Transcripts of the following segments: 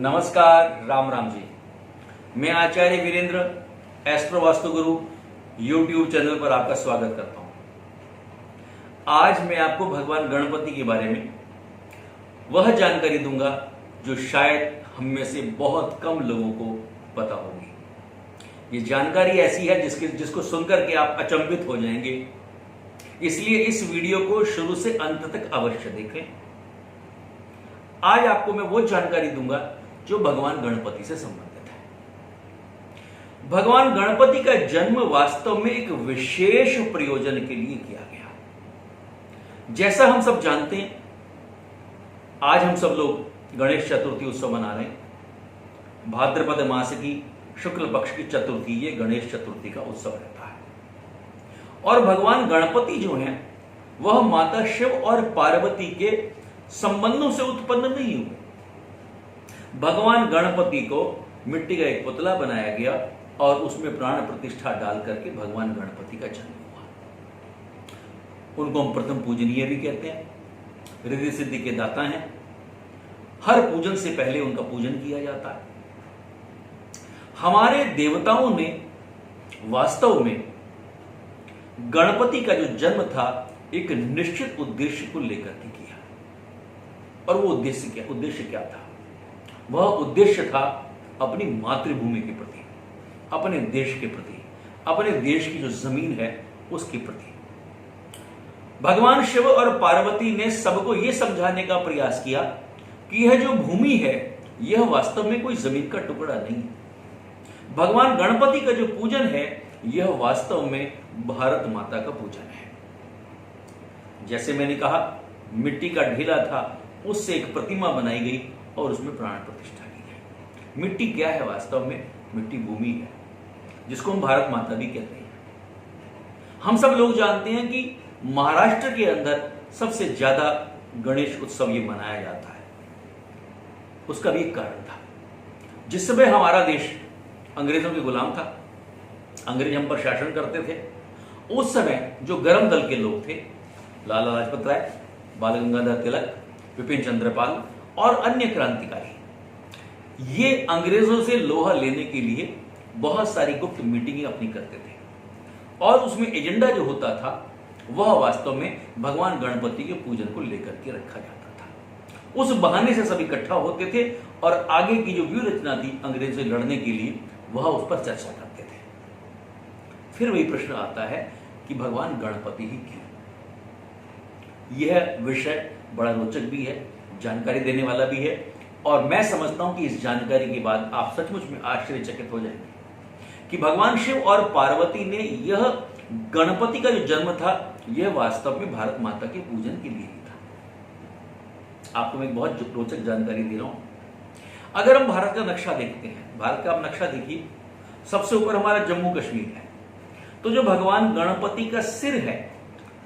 नमस्कार, राम राम जी। मैं आचार्य वीरेंद्र, एस्ट्रो वास्तु गुरु YouTube channel पर आपका स्वागत करता हूं। आज मैं आपको भगवान गणपति के बारे में वह जानकारी दूंगा जो शायद हम में से बहुत कम लोगों को पता होगी। ये जानकारी ऐसी है जिसको सुनकर के आप अचंभित हो जाएंगे, इसलिए इस वीडियो को शुरू से अंत तक अवश्य देखें। आज आपको मैं वो जानकारी दूंगा जो भगवान गणपति से संबंधित है। भगवान गणपति का जन्म वास्तव में एक विशेष प्रयोजन के लिए किया गया। जैसा हम सब जानते हैं, आज हम सब लोग गणेश चतुर्थी उत्सव मना रहे हैं। भाद्रपद मास की शुक्ल पक्ष की चतुर्थी ये गणेश चतुर्थी का उत्सव रहता है। और भगवान गणपति जो हैं वह माता शिव और पार्वती के संबंधों से उत्पन्न नहीं हुए। भगवान गणपति को मिट्टी का एक पुतला बनाया गया और उसमें प्राण प्रतिष्ठा डाल करके भगवान गणपति का जन्म हुआ। उनको हम प्रथम पूजनीय भी कहते हैं, रिद्धि सिद्धि के दाता हैं। हर पूजन से पहले उनका पूजन किया जाता है। हमारे देवताओं ने वास्तव में गणपति का जो जन्म था एक निश्चित उद्देश्य को लेकर के किया। और वो उद्देश्य क्या था? वह उद्देश्य था अपनी मातृभूमि के प्रति, अपने देश के प्रति, अपने देश की जो जमीन है उसके प्रति। भगवान शिव और पार्वती ने सबको यह समझाने का प्रयास किया कि यह जो भूमि है यह वास्तव में कोई जमीन का टुकड़ा नहीं है। भगवान गणपति का जो पूजन है यह वास्तव में भारत माता का पूजन है। जैसे मैंने कहा, मिट्टी का ढेला था, उससे एक प्रतिमा बनाई गई और उसमें प्राण प्रतिष्ठा की गई। मिट्टी क्या है? वास्तव में मिट्टी भूमि है, जिसको हम भारत माता भी कहते हैं। हम सब लोग जानते हैं कि महाराष्ट्र के अंदर सबसे ज्यादा गणेश उत्सव ये मनाया जाता है। उसका भी एक कारण था। जिस समय हमारा देश अंग्रेजों के गुलाम था, अंग्रेज हम पर शासन करते थे, उस समय जो गर्म दल के लोग थे, लाला लाजपत राय, बाल गंगाधर तिलक, विपिन चंद्रपाल और अन्य क्रांतिकारी, ये अंग्रेजों से लोहा लेने के लिए बहुत सारी गुप्त मीटिंगें अपनी करते थे। और उसमें एजेंडा जो होता था वह वास्तव में भगवान गणपति के पूजन को लेकर के रखा जाता था। उस बहाने से सब इकट्ठा होते थे और आगे की जो व्यूह रचना थी अंग्रेजों से लड़ने के लिए, वह उस पर चर्चा करते थे। फिर वही प्रश्न आता है कि भगवान गणपति ही क्यों? यह विषय बड़ा रोचक भी है, जानकारी देने वाला भी है। और मैं समझता हूं कि इस जानकारी के बाद आप सचमुच में आश्चर्यचकित हो जाएंगे कि भगवान शिव और पार्वती ने यह गणपति का जो जन्म था यह वास्तव में भारत माता के पूजन के लिए ही था। आपको मैं एक बहुत रोचक जानकारी दे रहा हूं। अगर हम भारत का नक्शा देखते हैं, भारत का आप नक्शा देखिए, सबसे ऊपर हमारा जम्मू कश्मीर है। तो जो भगवान गणपति का सिर है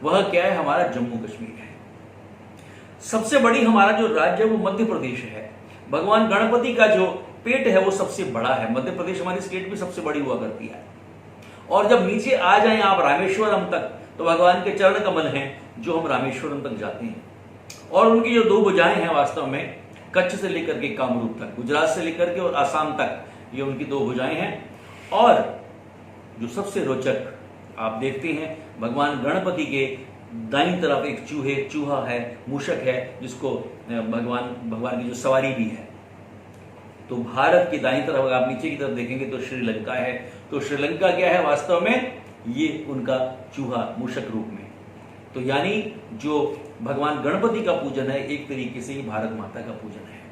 वह क्या है? हमारा जम्मू कश्मीर है। सबसे बड़ी हमारा जो राज्य है वो मध्य प्रदेश है। भगवान गणपति का जो पेट है वो सबसे बड़ा है। मध्य प्रदेश हमारी स्टेट भी सबसे बड़ी हुआ करती है। और जब नीचे आ जाएं आप रामेश्वरम तक, तो भगवान के चरण कमल हैं जो हम रामेश्वरम तक जाते हैं। और उनकी जो दो भुजाएं हैं वास्तव में कच्छ से लेकर के कामरूप तक, गुजरात से लेकर के और आसाम तक, ये उनकी दो भुजाएं हैं। और जो सबसे रोचक आप देखते हैं, भगवान गणपति के दाईं तरफ एक चूहा है, मूषक है, जिसको भगवान की जो सवारी भी है। तो भारत की दाईं तरफ अगर आप नीचे की तरफ देखेंगे तो श्रीलंका है। तो श्रीलंका क्या है? वास्तव में ये उनका चूहा मूषक रूप में। तो यानी जो भगवान गणपति का पूजन है एक तरीके से ही भारत माता का पूजन है।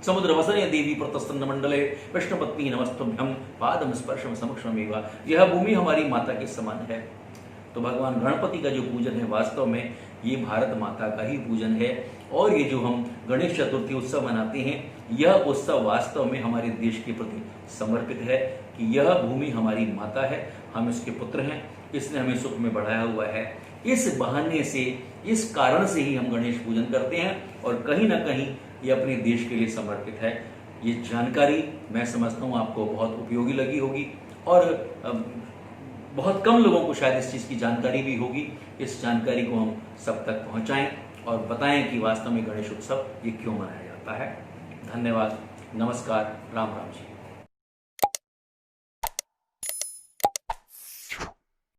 समुद्र वसन देवी प्रतस्तन मंडले विष्णुपत्नी नमस्तुभ्यम पादम स्पर्शम समक्षमेवा। यह भूमि हमारी माता के समान है। तो भगवान गणपति का जो पूजन है वास्तव में ये भारत माता का ही पूजन है। और ये जो हम गणेश चतुर्थी उत्सव मनाते हैं, यह उत्सव वास्तव में हमारे देश के प्रति समर्पित है कि यह भूमि हमारी माता है, हम इसके पुत्र हैं, इसने हमें सुख में बढ़ाया हुआ है। इस बहाने से, इस कारण से ही हम गणेश पूजन करते हैं और कहीं ना कहीं ये अपने देश के लिए समर्पित है। ये जानकारी मैं समझता हूँ आपको बहुत उपयोगी लगी होगी और बहुत कम लोगों को शायद इस चीज़ की जानकारी भी होगी। इस जानकारी को हम सब तक पहुंचाएं और बताएं कि वास्तव में गणेश उत्सव ये क्यों मनाया जाता है। धन्यवाद, नमस्कार, राम राम जी।